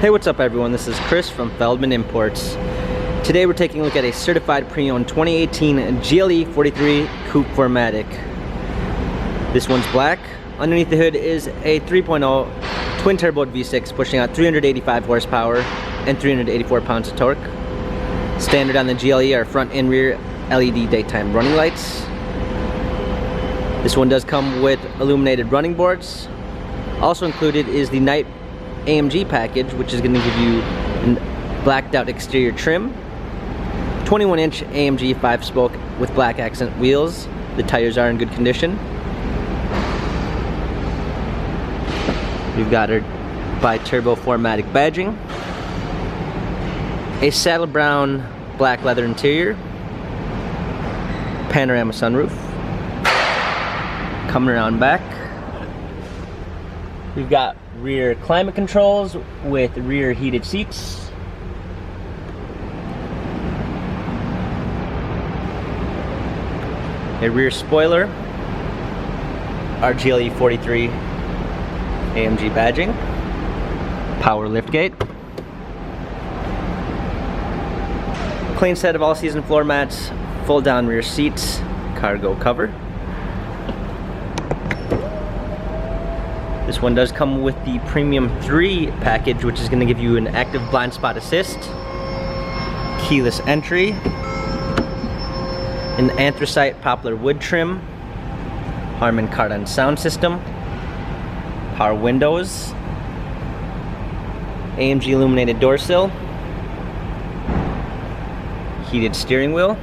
Hey, what's up everyone? This is Chris from Feldmann Imports. Today we're taking a look at a certified pre-owned 2018 GLE 43 Coupe 4MATIC. This one's black. Underneath the hood is a 3.0 twin-turbo V6 pushing out 385 horsepower and 384 pounds of torque. Standard on the GLE are front and rear LED daytime running lights. This one does come with illuminated running boards. Also included is the night AMG package, which is going to give you a blacked out exterior trim, 21-inch AMG 5-spoke with black accent wheels. The tires are in good condition. We've got our bi-turbo 4MATIC badging, a saddle brown black leather interior, panorama sunroof. Coming around back, we've got rear climate controls with rear heated seats. A rear spoiler. Our GLE 43 AMG badging. Power liftgate. Clean set of all-season floor mats. Fold down rear seats. Cargo cover. This one does come with the Premium 3 package, which is going to give you an active blind spot assist, keyless entry, an anthracite poplar wood trim, Harman Kardon sound system, power windows, AMG illuminated door sill, heated steering wheel.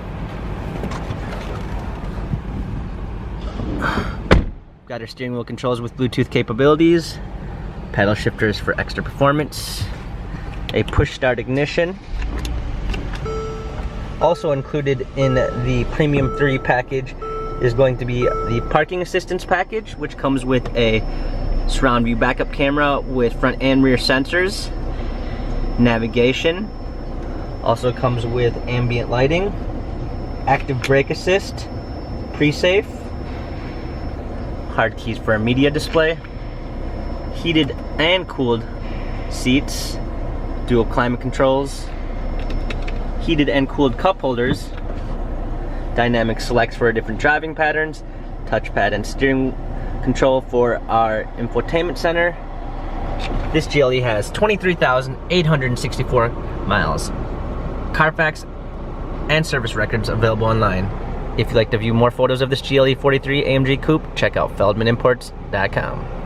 Got our steering wheel controls with Bluetooth capabilities, paddle shifters for extra performance, a push start ignition. Also included in the Premium 3 package is going to be the parking assistance package, which comes with a surround view backup camera with front and rear sensors, navigation. Also comes with ambient lighting, active brake assist, pre-safe, hard keys for a media display, heated and cooled seats, dual climate controls, heated and cooled cup holders, dynamic selects for different driving patterns, touchpad and steering control for our infotainment center. This GLE has 23,864 miles. Carfax and service records available online. If you'd like to view more photos of this GLE 43 AMG Coupe, check out feldmannimports.com.